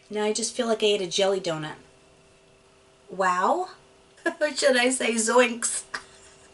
Now I just feel like I ate a jelly donut. Wow. Or should I say zoinks?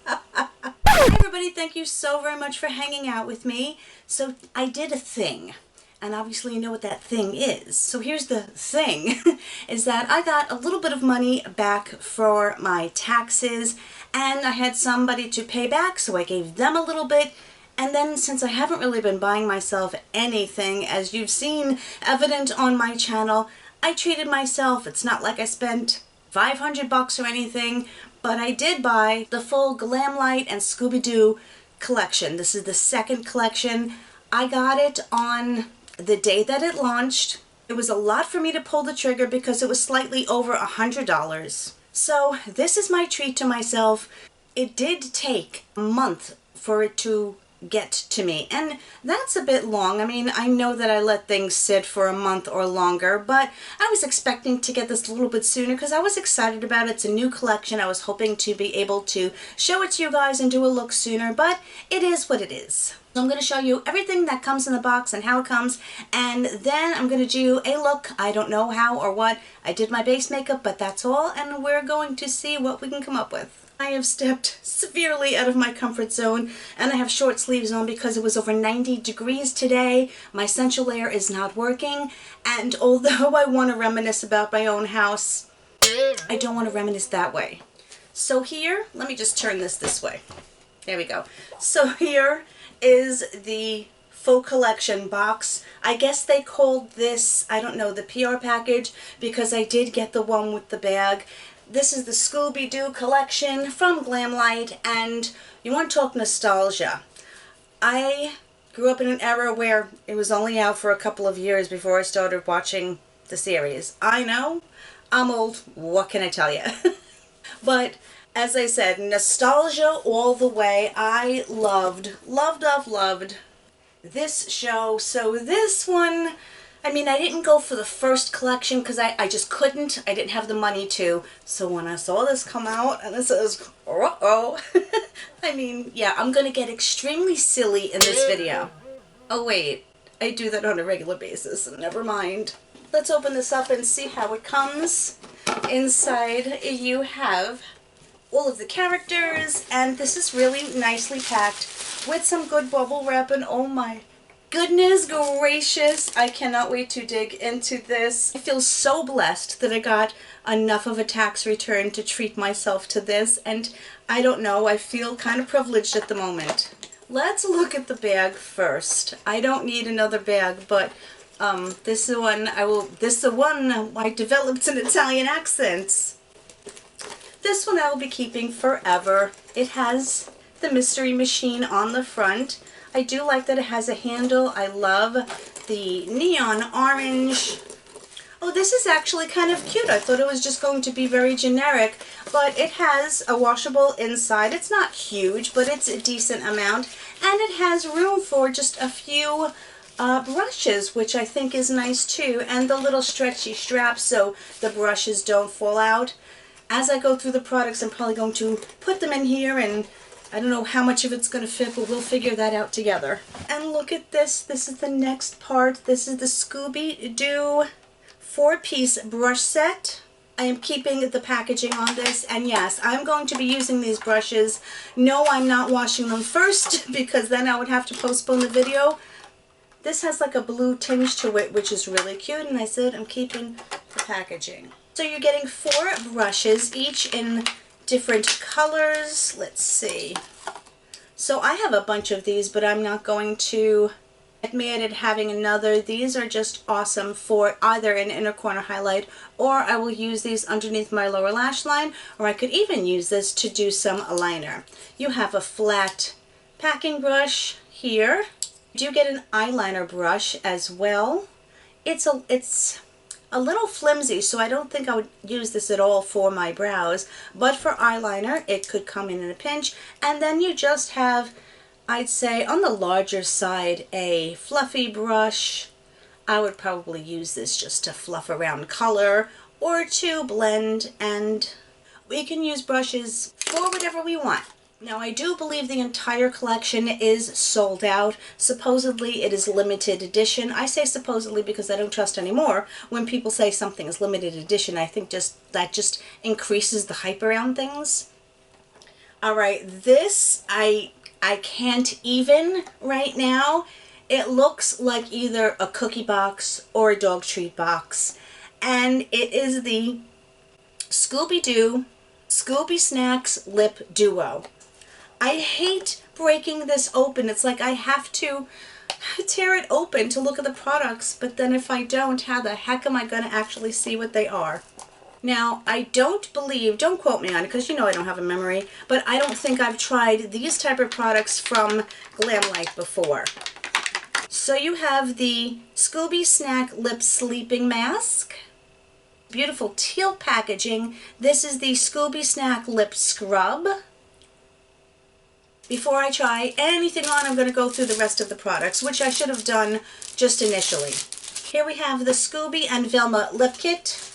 Hey everybody, thank you so very much for hanging out with me. So I did a thing, and obviously you know what that thing is. So here's the thing, is that I got a little bit of money back for my taxes, and I had somebody to pay back, so I gave them a little bit. And then since I haven't really been buying myself anything, as you've seen evident on my channel, I treated myself. It's not like I spent $500 or anything, but I did buy the full Glamlite and Scooby-Doo collection. This is the second collection. I got it on the day that it launched. It was a lot for me to pull the trigger because it was slightly over $100. So this is my treat to myself. It did take a month for it to get to me, and that's a bit long. I mean, I know that I let things sit for a month or longer, but I was expecting to get this a little bit sooner because I was excited about it. It's a new collection. I was hoping to be able to show it to you guys and do a look sooner, but it is what it is. So I'm going to show you everything that comes in the box and how it comes, and then I'm going to do a look. I don't know how or what. I did my base makeup, but that's all, and we're going to see what we can come up with. I have stepped severely out of my comfort zone, and I have short sleeves on because it was over 90 degrees today. My central air is not working, and although I want to reminisce about my own house, I don't want to reminisce that way. So here, let me just turn this way. There we go. So here is the full collection box. I guess they called this, I don't know, the PR package, because I did get the one with the bag. This is the Scooby-Doo collection from Glamlite, and you want to talk nostalgia. I grew up in an era where it was only out for a couple of years before I started watching the series. I know, I'm old, what can I tell you? But as I said, nostalgia all the way. I loved this show. So this one, I mean, I didn't go for the first collection because I just couldn't. I didn't have the money to. So when I saw this come out, and this is, uh-oh. I mean, yeah, I'm going to get extremely silly in this video. Oh, wait. I do that on a regular basis. Never mind. Let's open this up and see how it comes. Inside, you have all of the characters, and this is really nicely packed with some good bubble wrap, and oh my goodness gracious, I cannot wait to dig into this. I feel so blessed that I got enough of a tax return to treat myself to this, and I don't know, I feel kind of privileged at the moment. Let's look at the bag first. I don't need another bag, but this is the one I developed an Italian accent. This one I will be keeping forever. It has the mystery machine on the front. I do like that it has a handle. I love the neon orange. Oh, this is actually kind of cute. I thought it was just going to be very generic, but it has a washable inside. It's not huge, but it's a decent amount, and it has room for just a few brushes, which I think is nice too, and the little stretchy straps so the brushes don't fall out. As I go through the products, I'm probably going to put them in here, and I don't know how much of it's going to fit, but we'll figure that out together. And look at this. This is the next part. This is the Scooby-Doo 4-piece brush set. I am keeping the packaging on this, and yes, I'm going to be using these brushes. No, I'm not washing them first because then I would have to postpone the video. This has like a blue tinge to it, which is really cute, and I said I'm keeping the packaging. So you're getting 4 brushes, each in different colors. Let's see. So I have a bunch of these, but I'm not going to admit it having another. These are just awesome for either an inner corner highlight, or I will use these underneath my lower lash line, or I could even use this to do some eyeliner. You have a flat packing brush here. You do get an eyeliner brush as well. It's a little flimsy, so I don't think I would use this at all for my brows, but for eyeliner it could come in a pinch. And then you just have, I'd say on the larger side, a fluffy brush. I would probably use this just to fluff around color or to blend, and we can use brushes for whatever we want. Now, I do believe the entire collection is sold out. Supposedly, it is limited edition. I say supposedly because I don't trust anymore when people say something is limited edition. I think that just increases the hype around things. All right, this, I can't even right now. It looks like either a cookie box or a dog treat box. And it is the Scooby-Doo Scooby Snacks Lip Duo. I hate breaking this open. It's like I have to tear it open to look at the products, but then if I don't, how the heck am I going to actually see what they are? Now, I don't believe, don't quote me on it because you know I don't have a memory, but I don't think I've tried these type of products from Glamlite before. So you have the Scooby Snack Lip Sleeping Mask. Beautiful teal packaging. This is the Scooby Snack Lip Scrub. Before I try anything on, I'm going to go through the rest of the products, which I should have done just initially. Here we have the Scooby and Velma Lip Kit.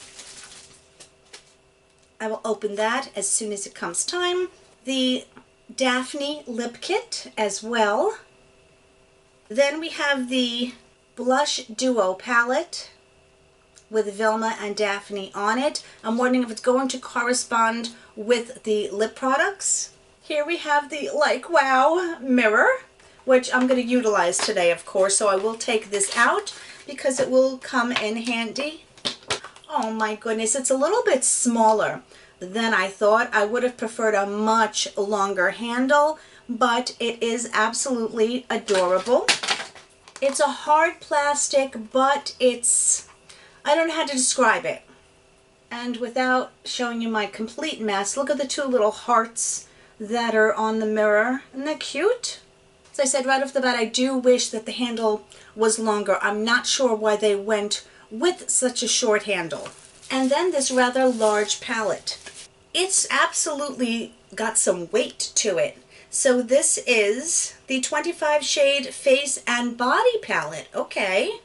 I will open that as soon as it comes time. The Daphne Lip Kit as well. Then we have the Blush Duo Palette with Velma and Daphne on it. I'm wondering if it's going to correspond with the lip products. Here we have the Like Wow mirror, which I'm going to utilize today, of course, so I will take this out because it will come in handy. Oh my goodness, it's a little bit smaller than I thought. I would have preferred a much longer handle, but it is absolutely adorable. It's a hard plastic, but it's, I don't know how to describe it. And without showing you my complete mess, look at the two little hearts that are on the mirror. Isn't that cute? As I said right off the bat, I do wish that the handle was longer. I'm not sure why they went with such a short handle. And then this rather large palette. It's absolutely got some weight to it. So this is the 25 Shade Face and Body Palette. Okay.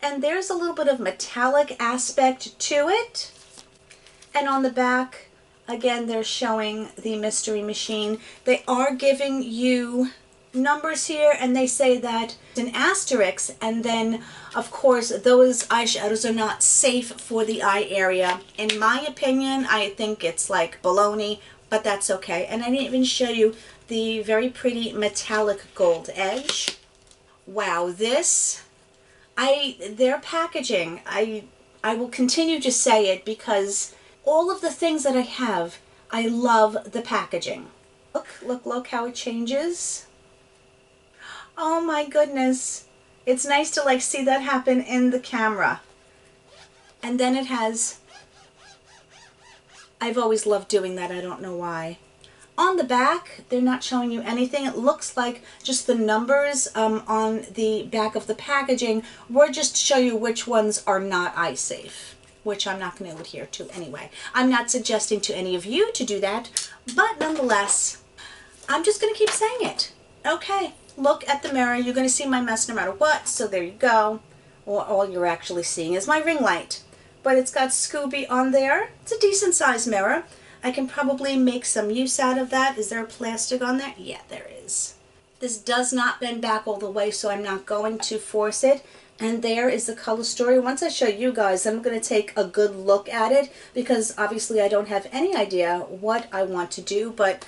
And there's a little bit of metallic aspect to it. And on the back, again, they're showing the Mystery Machine. They are giving you numbers here, and they say that it's an asterisk, and then, of course, those eyeshadows are not safe for the eye area. In my opinion, I think it's like baloney, but that's okay. And I didn't even show you the very pretty metallic gold edge. Wow, their packaging, I will continue to say it because all of the things that I have, I love the packaging. Look how it changes. Oh my goodness. It's nice to like see that happen in the camera. And then it has, I've always loved doing that, I don't know why. On the back, they're not showing you anything. It looks like just the numbers on the back of the packaging were just to show you which ones are not eye safe, which I'm not going to adhere to anyway. I'm not suggesting to any of you to do that, but nonetheless, I'm just going to keep saying it. Okay, look at the mirror. You're going to see my mess no matter what, so there you go. Or all you're actually seeing is my ring light. But it's got Scooby on there. It's a decent sized mirror. I can probably make some use out of that. Is there a plastic on there? Yeah, there is. This does not bend back all the way, so I'm not going to force it. And there is the color story. Once I show you guys, I'm going to take a good look at it because obviously I don't have any idea what I want to do, but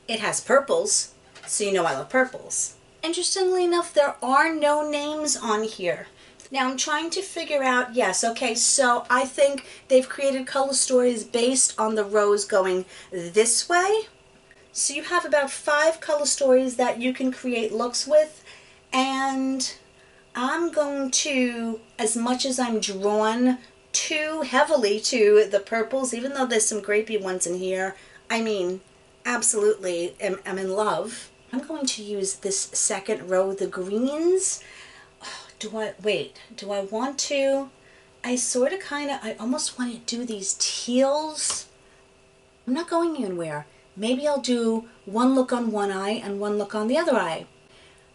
it has purples, so you know I love purples. Interestingly enough, there are no names on here. Now I'm trying to figure out, yes, okay, so I think they've created color stories based on the rows going this way. So you have about 5 color stories that you can create looks with, and I'm going to, as much as I'm drawn too heavily to the purples, even though there's some grapey ones in here, I mean, absolutely, I'm in love. I'm going to use this second row, the greens. Do I want to? I almost want to do these teals. I'm not going anywhere. Maybe I'll do one look on one eye and one look on the other eye.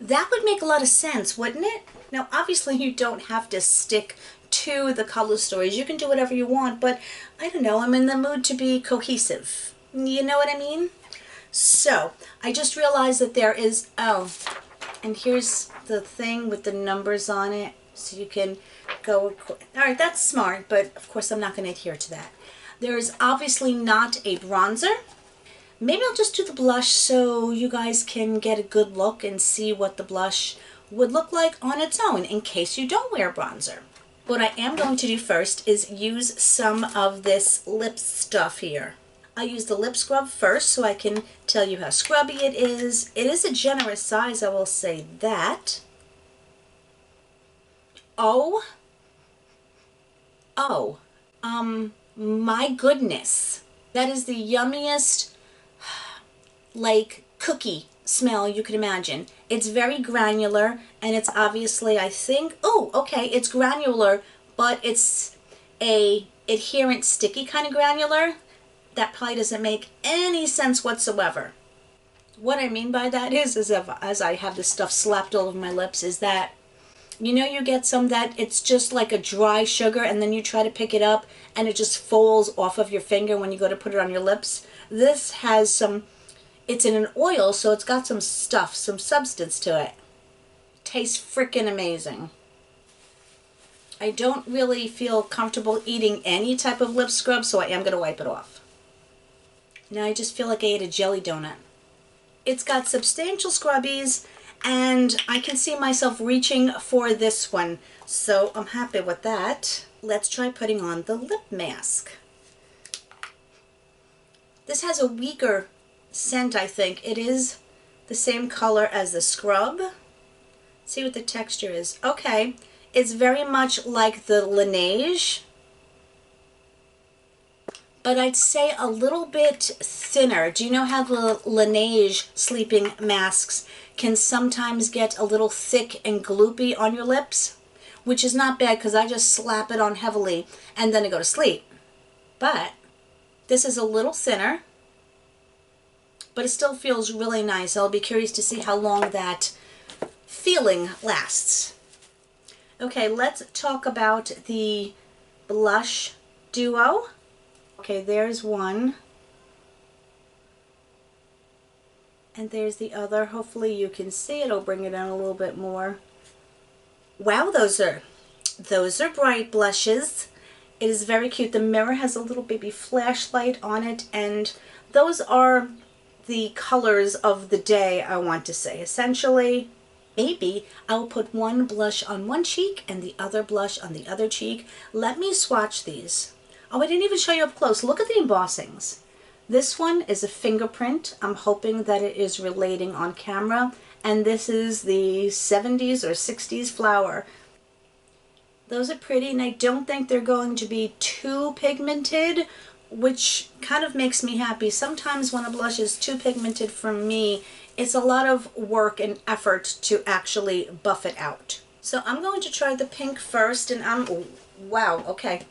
That would make a lot of sense, wouldn't it? Now, obviously, you don't have to stick to the color stories. You can do whatever you want, but I don't know, I'm in the mood to be cohesive. You know what I mean? So I just realized that there is, oh, and here's the thing with the numbers on it, so you can go, all right, that's smart, but of course I'm not going to adhere to that. There is obviously not a bronzer. Maybe I'll just do the blush so you guys can get a good look and see what the blush would look like on its own in case you don't wear bronzer. What I am going to do first is use some of this lip stuff here. I use the lip scrub first so I can tell you how scrubby it is. It is a generous size, I will say that. Oh, my goodness. That is the yummiest, like, cookie smell you could imagine. It's very granular, and it's obviously, I think, oh, okay, it's granular, but it's a adherent, sticky kind of granular. That probably doesn't make any sense whatsoever. What I mean by that is as I have this stuff slapped all over my lips, is that, you know, you get some that it's just like a dry sugar, and then you try to pick it up, and it just falls off of your finger when you go to put it on your lips. This has some, it's in an oil, so it's got some stuff, some substance to it. Tastes freaking amazing. I don't really feel comfortable eating any type of lip scrub, so I am going to wipe it off. Now I just feel like I ate a jelly donut. It's got substantial scrubbies, and I can see myself reaching for this one, so I'm happy with that. Let's try putting on the lip mask. This has a weaker scent, I think. It is the same color as the scrub. See what the texture is. Okay, it's very much like the Laneige, but I'd say a little bit thinner. Do you know how the Laneige sleeping masks can sometimes get a little thick and gloopy on your lips? Which is not bad because I just slap it on heavily and then I go to sleep. But this is a little thinner, but it still feels really nice. I'll be curious to see how long that feeling lasts. Okay, let's talk about the blush duo. Okay, there's one. And there's the other. Hopefully you can see it. I'll bring it down a little bit more. Wow, those are bright blushes. It is very cute. The mirror has a little baby flashlight on it, and those are the colors of the day, I want to say. Essentially, maybe I'll put one blush on one cheek and the other blush on the other cheek. Let me swatch these. Oh, I didn't even show you up close. Look at the embossings. This one is a fingerprint. I'm hoping that it is relating on camera. And this is the 70s or 60s flower. Those are pretty, and I don't think they're going to be too pigmented, which kind of makes me happy. Sometimes when a blush is too pigmented for me, it's a lot of work and effort to actually buff it out. So I'm going to try the pink first, and wow, okay.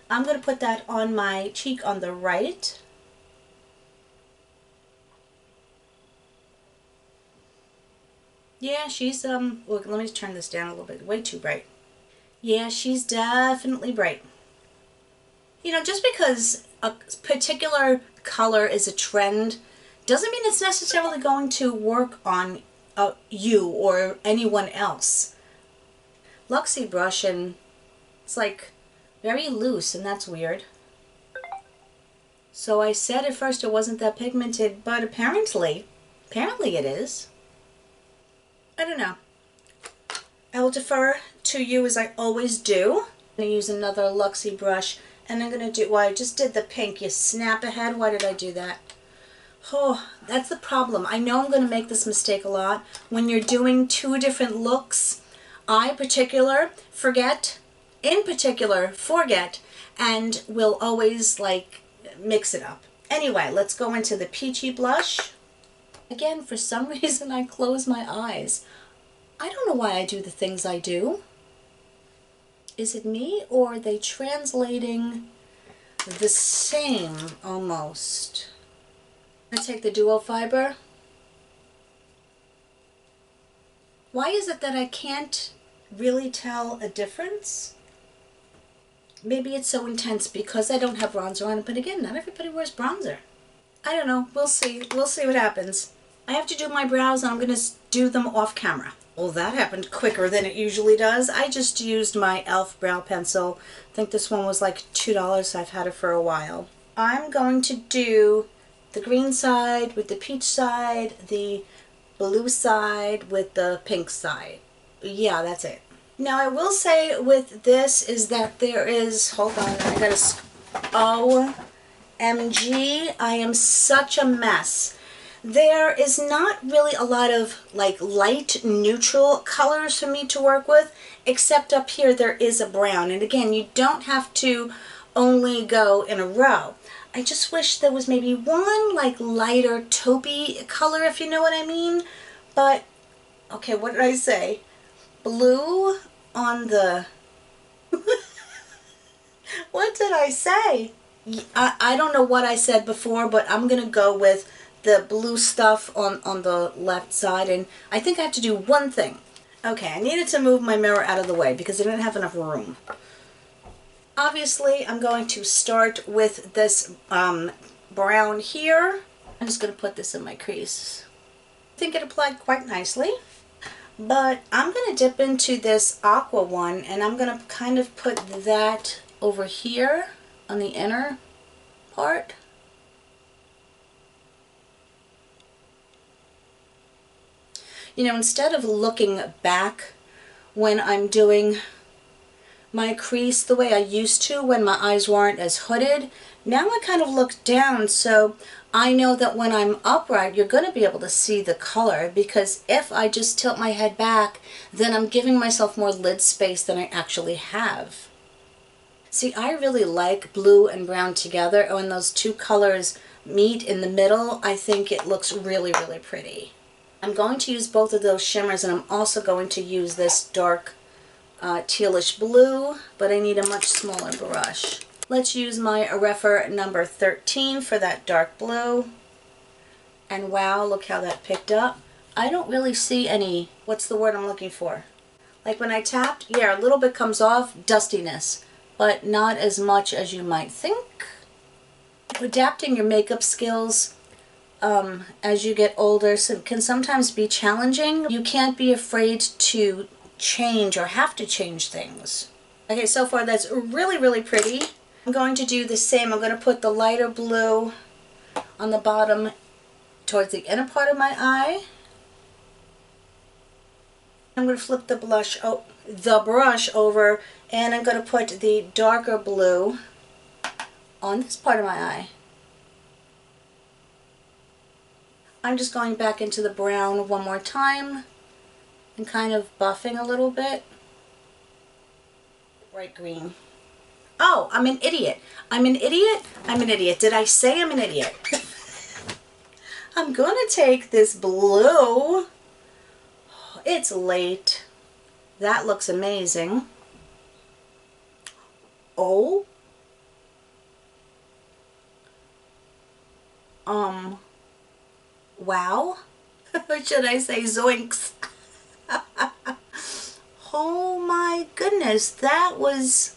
I'm going to put that on my cheek on the right. Yeah, she's, look, let me turn this down a little bit. Way too bright. Yeah, she's definitely bright. You know, just because a particular color is a trend doesn't mean it's necessarily going to work on you or anyone else. Luxie brush, and it's like very loose, and that's weird. So I said at first it wasn't that pigmented, but apparently it is. I don't know. I will defer to you as I always do. I'm going to use another Luxie brush, and I'm going to do, well, I just did the pink. You snap ahead. Why did I do that? Oh, that's the problem. I know I'm going to make this mistake a lot. When you're doing two different looks, I forget, and will always like mix it up. Anyway, let's go into the peachy blush. Again, for some reason I close my eyes. I don't know why I do the things I do. Is it me, or are they translating the same almost? I take the duo fiber. Why is it that I can't really tell a difference? Maybe it's so intense because I don't have bronzer on, but again, not everybody wears bronzer. I don't know. We'll see. We'll see what happens. I have to do my brows and I'm going to do them off camera. Well, that happened quicker than it usually does. I just used my e.l.f. brow pencil. I think this one was like $2. So I've had it for a while. I'm going to do the green side with the peach side, the blue side with the pink side. Yeah, that's it. Now I will say with this is that there is, hold on, I gotta, OMG, I am such a mess. There is not really a lot of like light neutral colors for me to work with, except up here there is a brown. And again, you don't have to only go in a row. I just wish there was maybe one like lighter taupey color, if you know what I mean. But, okay, what did I say? Blue on the... What did I say? I don't know what I said before, but I'm going to go with the blue stuff on the left side. And I think I have to do one thing. Okay, I needed to move my mirror out of the way because I didn't have enough room. Obviously, I'm going to start with this brown here. I'm just going to put this in my crease. I think it applied quite nicely. But I'm going to dip into this aqua one and I'm going to kind of put that over here on the inner part. You know, instead of looking back when I'm doing my crease the way I used to when my eyes weren't as hooded, now I kind of look down so I know that when I'm upright you're going to be able to see the color, because if I just tilt my head back then I'm giving myself more lid space than I actually have. See, I really like blue and brown together. When those two colors meet in the middle, I think it looks really, really pretty. I'm going to use both of those shimmers and I'm also going to use this dark tealish blue, but I need a much smaller brush. Let's use my referral number 13 for that dark blue. And wow, look how that picked up. I don't really see any, what's the word I'm looking for? Like when I tapped, yeah, a little bit comes off, dustiness, but not as much as you might think. Adapting your makeup skills as you get older can sometimes be challenging. You can't be afraid to change or have to change things. Okay, so far that's really, really pretty. I'm going to do the same. I'm going to put the lighter blue on the bottom towards the inner part of my eye. I'm going to flip the brush over and I'm going to put the darker blue on this part of my eye. I'm just going back into the brown one more time and kind of buffing a little bit. Bright green. Oh, I'm an idiot. I'm an idiot. I'm an idiot. Did I say I'm an idiot? I'm going to take this blue. It's late. That looks amazing. Oh. Wow. Or should I say zoinks? Oh my goodness, that was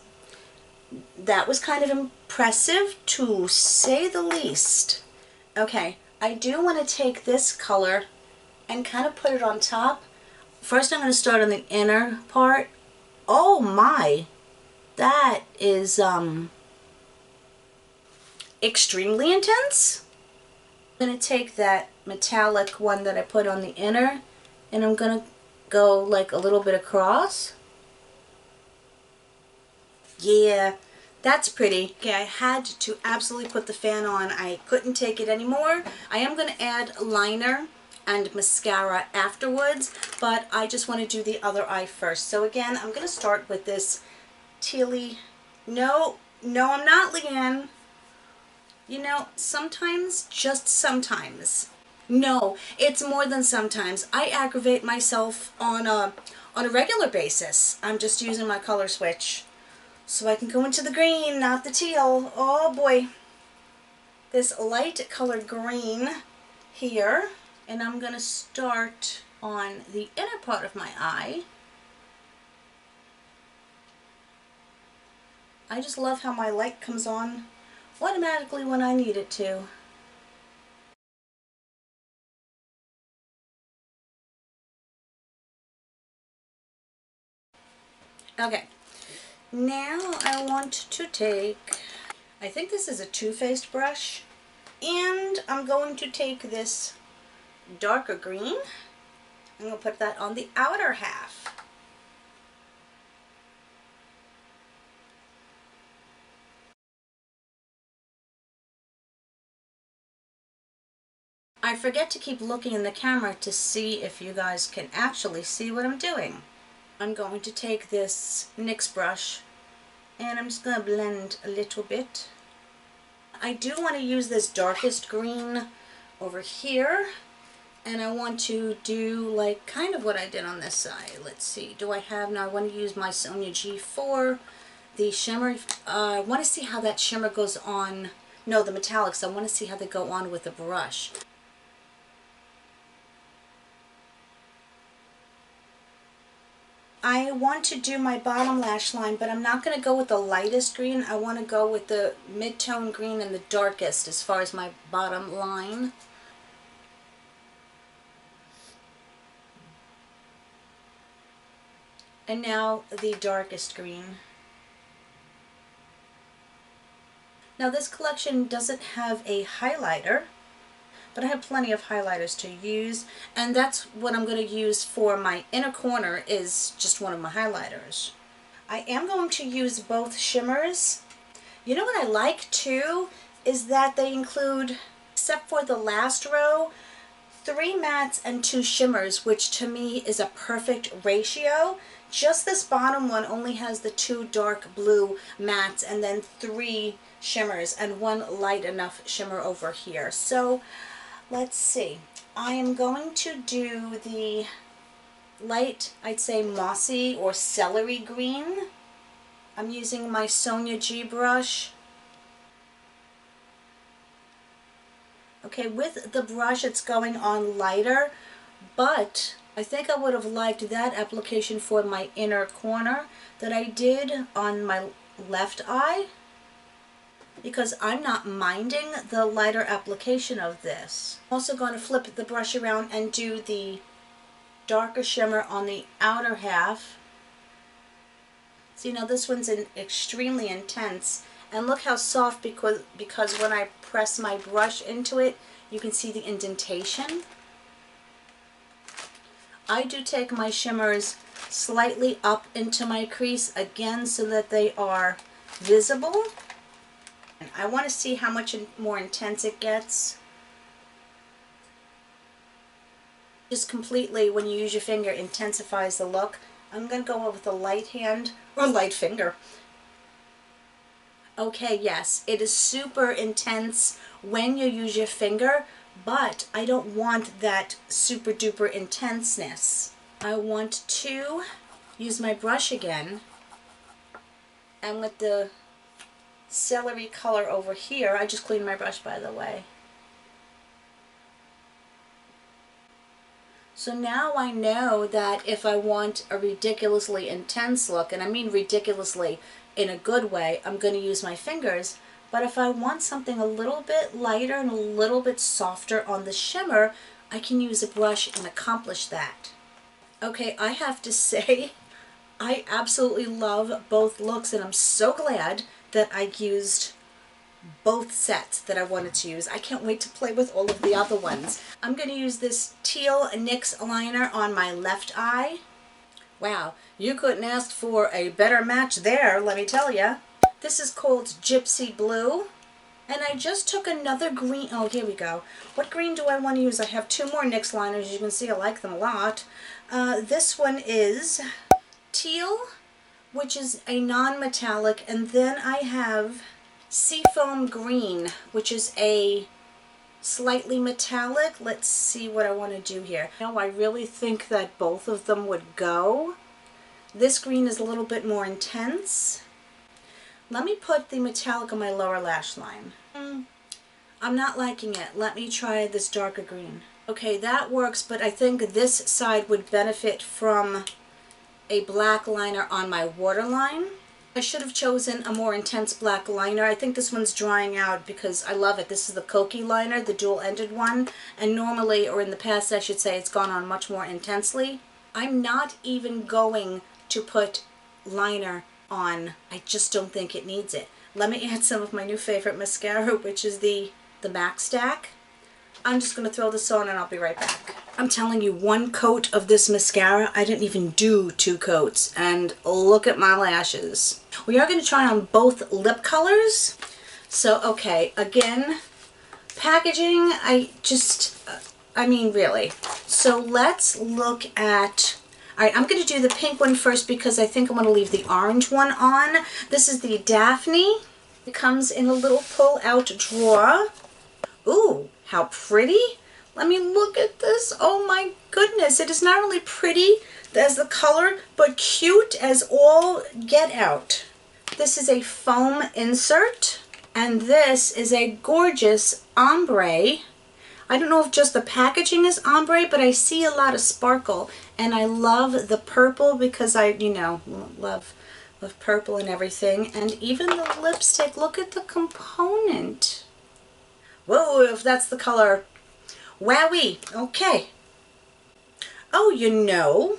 kind of impressive to say the least. Okay, I do want to take this color and kind of put it on top. First I'm going to start on the inner part. Oh my, that is extremely intense. I'm going to take that metallic one that I put on the inner and I'm going to go like a little bit across. Yeah, that's pretty. Okay, I had to absolutely put the fan on. I couldn't take it anymore. I am going to add liner and mascara afterwards, but I just want to do the other eye first. So again, I'm going to start with this tealy. No, I'm not, Leann. You know, sometimes, just sometimes. No, it's more than sometimes. I aggravate myself on a regular basis. I'm just using my color switch so I can go into the green, not the teal. Oh boy. This light colored green here. And I'm going to start on the inner part of my eye. I just love how my light comes on automatically when I need it to. Okay, now I want to take, I think this is a Too Faced brush, and I'm going to take this darker green. I'm going to put that on the outer half. I forget to keep looking in the camera to see if you guys can actually see what I'm doing. I'm going to take this NYX brush and I'm just going to blend a little bit. I do want to use this darkest green over here, and I want to do like kind of what I did on this side. Let's see, do I have, now I want to use my Sonia G4, the shimmer. I want to see how that shimmer goes on, no, the metallics, I want to see how they go on with the brush. I want to do my bottom lash line, but I'm not going to go with the lightest green. I want to go with the mid-tone green and the darkest as far as my bottom line. And now the darkest green. Now this collection doesn't have a highlighter, but I have plenty of highlighters to use, and that's what I'm going to use for my inner corner, is just one of my highlighters. I am going to use both shimmers. You know what I like too is that they include, except for the last row, 3 mattes and 2 shimmers, which to me is a perfect ratio. Just this bottom one only has the 2 dark blue mattes and then 3 shimmers and 1 light enough shimmer over here. So let's see. I am going to do the light, I'd say mossy or celery green. I'm using my Sonia G brush. Okay, with the brush it's going on lighter, but I think I would have liked that application for my inner corner that I did on my left eye, because I'm not minding the lighter application of this. I'm also going to flip the brush around and do the darker shimmer on the outer half. See, now this one's extremely intense, and look how soft, because when I press my brush into it, you can see the indentation. I do take my shimmers slightly up into my crease again so that they are visible. And I want to see how much more intense it gets. Just completely, when you use your finger, intensifies the look. I'm going to go with a light hand, or light finger. Okay, yes, it is super intense when you use your finger, but I don't want that super duper intenseness. I want to use my brush again, and with the celery color over here, I just cleaned my brush, by the way. So now I know that if I want a ridiculously intense look, and I mean ridiculously in a good way, I'm going to use my fingers. But if I want something a little bit lighter and a little bit softer on the shimmer, I can use a brush and accomplish that. Okay, I have to say, I absolutely love both looks, and I'm so glad that I used both sets that I wanted to use. I can't wait to play with all of the other ones. I'm going to use this teal NYX liner on my left eye. Wow, you couldn't ask for a better match there, let me tell you. This is called Gypsy Blue. And I just took another green. Oh, here we go. What green do I want to use? I have 2 more NYX liners. You can see I like them a lot. This one is teal, which is a non-metallic. And then I have Seafoam Green, which is a slightly metallic. Let's see what I want to do here. I really think that both of them would go. This green is a little bit more intense. Let me put the metallic on my lower lash line. I'm not liking it. Let me try this darker green. Okay, that works, but I think this side would benefit from a black liner on my waterline. I should have chosen a more intense black liner. I think this one's drying out because I love it. This is the Koki liner, the dual-ended one, and normally, or in the past I should say, it's gone on much more intensely. I'm not even going to put liner on. I just don't think it needs it. Let me add some of my new favorite mascara, which is the MAC Stack. I'm just going to throw this on and I'll be right back. I'm telling you, one coat of this mascara, I didn't even do 2 coats. And look at my lashes. We are going to try on both lip colors. So, okay, again, packaging, I mean, really. So let's look at, all right, I'm going to do the pink one first because I think I'm going to leave the orange one on. This is the Daphne. It comes in a little pull-out drawer. Ooh, how pretty. Let me look at this. Oh my goodness. It is not only pretty as the color, but cute as all get out. This is a foam insert, and this is a gorgeous ombre. I don't know if just the packaging is ombre, but I see a lot of sparkle, and I love the purple because I, you know, love purple and everything. And even the lipstick, look at the component. Whoa, if that's the color. Wowee. Okay. Oh, you know,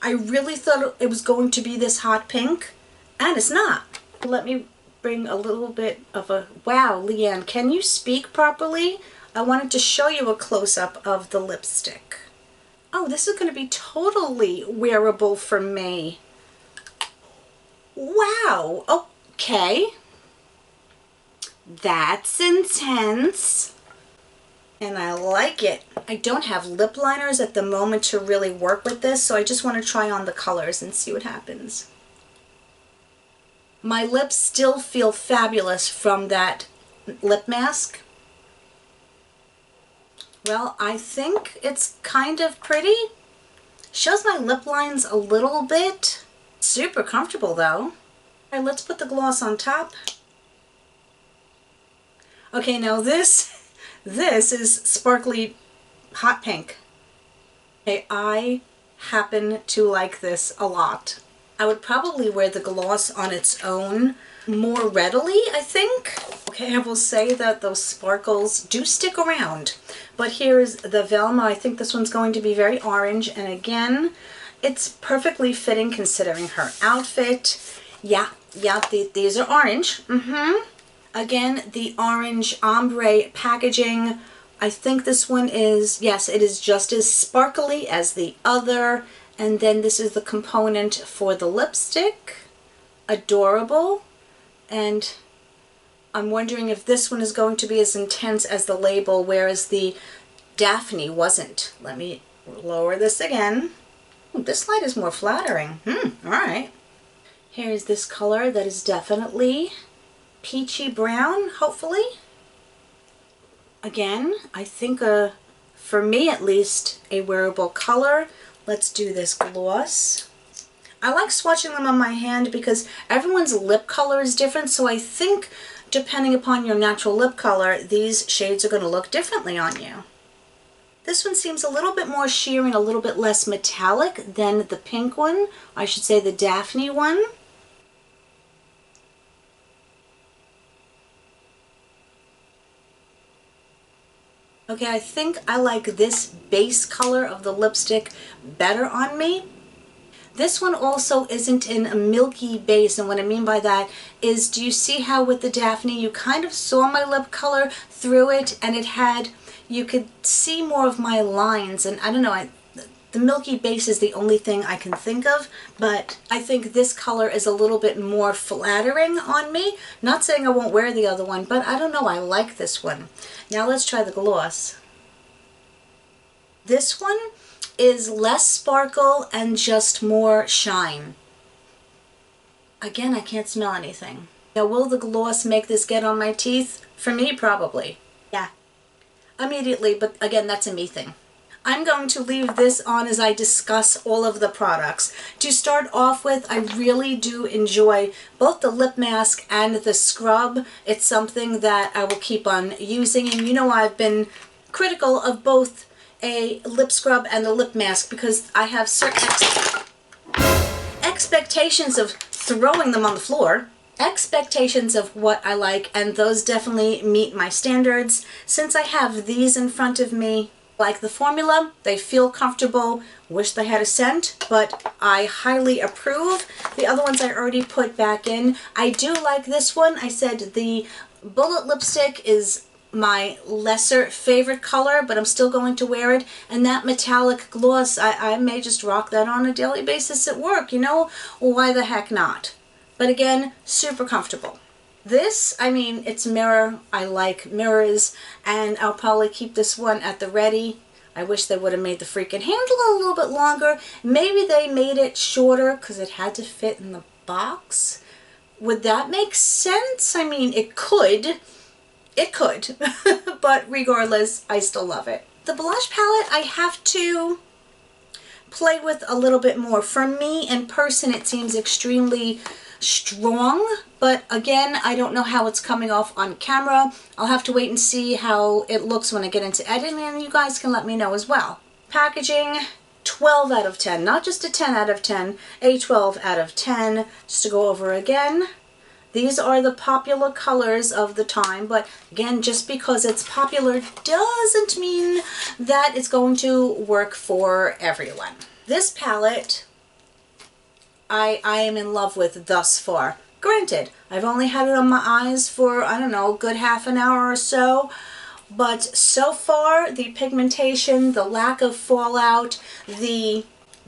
I really thought it was going to be this hot pink, and it's not. Let me bring a little bit of a, wow, Leann, can you speak properly? I wanted to show you a close-up of the lipstick. Oh, this is going to be totally wearable for me. Wow, okay. That's intense. And I like it. I don't have lip liners at the moment to really work with this, so I just want to try on the colors and see what happens. My lips still feel fabulous from that lip mask. Well, I think it's kind of pretty. Shows my lip lines a little bit. Super comfortable though. All right, let's put the gloss on top. Okay, now this is sparkly hot pink. Okay, I happen to like this a lot. I would probably wear the gloss on its own more readily, I think. Okay, I will say that those sparkles do stick around. But here is the Velma. I think this one's going to be very orange. And again, it's perfectly fitting considering her outfit. Yeah, these are orange. Again, the orange ombre packaging. I think this one is, yes, it is just as sparkly as the other. And then this is the component for the lipstick. Adorable. And I'm wondering if this one is going to be as intense as the label, whereas the Daphne wasn't. Let me lower this again. Ooh, this light is more flattering. Alright. Here's this color that is definitely peachy brown, hopefully. Again, I think for me at least, a wearable color. Let's do this gloss. I like swatching them on my hand because everyone's lip color is different, so I think depending upon your natural lip color, these shades are going to look differently on you. This one seems a little bit more sheer and a little bit less metallic than the pink one. I should say the Daphne one. Okay, I think I like this base color of the lipstick better on me. This one also isn't in a milky base, and what I mean by that is, do you see how with the Daphne you kind of saw my lip color through it, and it had, you could see more of my lines, and I don't know, the milky base is the only thing I can think of, but I think this color is a little bit more flattering on me. Not saying I won't wear the other one, but I don't know, I like this one. Now let's try the gloss. This one is less sparkle and just more shine. Again, I can't smell anything. Now, will the gloss make this get on my teeth? For me, probably. Yeah, immediately, but again, that's a me thing. I'm going to leave this on as I discuss all of the products. To start off with, I really do enjoy both the lip mask and the scrub. It's something that I will keep on using, and you know I've been critical of both a lip scrub and a lip mask because I have certain expectations of throwing them on the floor. Expectations of what I like, and those definitely meet my standards. Since I have these in front of me, Like the formula, they feel comfortable. Wish they had a scent, but I highly approve. The other ones I already put back in. I do like this one. I said the Bullet lipstick is my lesser favorite color, but I'm still going to wear it. And that metallic gloss, I may just rock that on a daily basis at work, you know? Why the heck not? But again, super comfortable. This, I mean, it's mirror. I like mirrors, and I'll probably keep this one at the ready. I wish they would have made the freaking handle a little bit longer. Maybe they made it shorter because it had to fit in the box. Would that make sense? I mean, it could. It could. But regardless, I still love it. The blush palette, I have to play with a little bit more. For me, in person, it seems extremely strong, but again, I don't know how it's coming off on camera. I'll have to wait and see how it looks when I get into editing, and you guys can let me know as well. Packaging, 12 out of 10, not just a 10 out of 10, a 12 out of 10. Just to go over again, these are the popular colors of the time, but again, just because it's popular doesn't mean that it's going to work for everyone. This palette I am in love with thus far. Granted, I've only had it on my eyes for, I don't know, a good half an hour or so, but so far, the pigmentation, the lack of fallout, the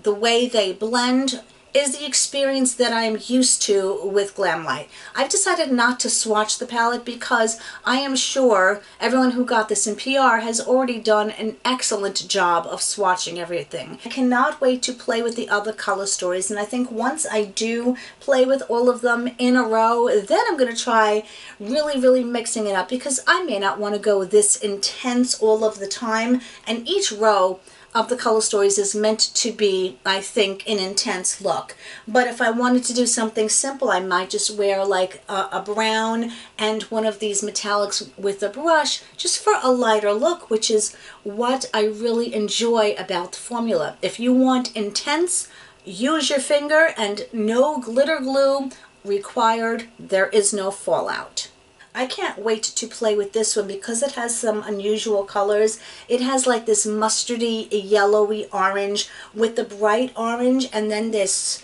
way they blend is the experience that I'm used to with Glamlite. I've decided not to swatch the palette because I am sure everyone who got this in PR has already done an excellent job of swatching everything. I cannot wait to play with the other color stories, and I think once I do play with all of them in a row, then I'm going to try really mixing it up, because I may not want to go this intense all of the time, and each row of the color stories is meant to be, I think, an intense look. But if I wanted to do something simple, I might just wear like a brown and one of these metallics with a brush, just for a lighter look, which is what I really enjoy about the formula. If you want intense, use your finger, and no glitter glue required. There is no fallout. I can't wait to play with this one because it has some unusual colors. It has like this mustardy, yellowy orange with the bright orange, and then this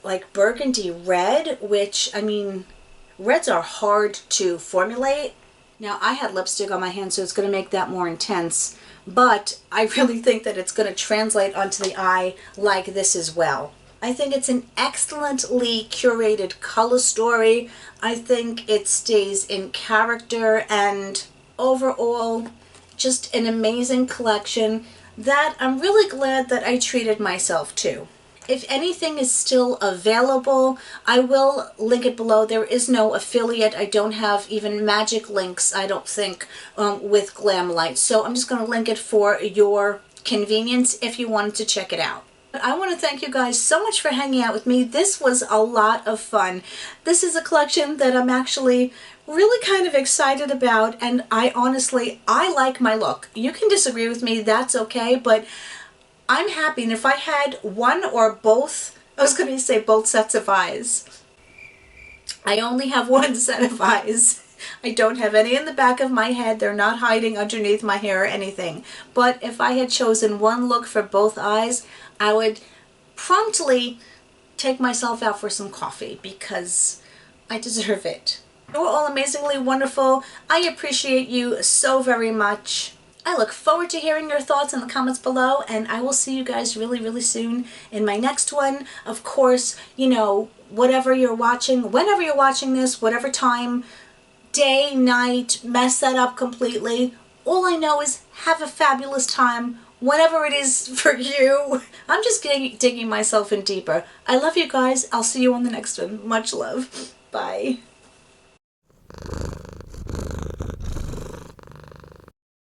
like burgundy red, which, I mean, reds are hard to formulate. Now, I had lipstick on my hand, so it's going to make that more intense, but I really think that it's going to translate onto the eye like this as well. I think it's an excellently curated color story. I think it stays in character, and overall, just an amazing collection that I'm really glad that I treated myself to. If anything is still available, I will link it below. There is no affiliate. I don't have even magic links, I don't think, with Glamlite. So I'm just going to link it for your convenience if you wanted to check it out. I want to thank you guys so much for hanging out with me. This was a lot of fun. This is a collection that I'm actually really kind of excited about, and I like my look. You can disagree with me, that's okay, but I'm happy. And if I had one or both, I was going to say both sets of eyes. I only have one set of eyes. I don't have any in the back of my head. They're not hiding underneath my hair or anything. But if I had chosen one look for both eyes, I would promptly take myself out for some coffee because I deserve it. You're all amazingly wonderful. I appreciate you so very much. I look forward to hearing your thoughts in the comments below, and I will see you guys really soon in my next one. Of course, you know, whatever you're watching, whenever you're watching this, whatever time, day, night, mess that up completely. All I know is have a fabulous time, whatever it is for you. I'm just digging myself in deeper. I love you guys. I'll see you on the next one. Much love. Bye.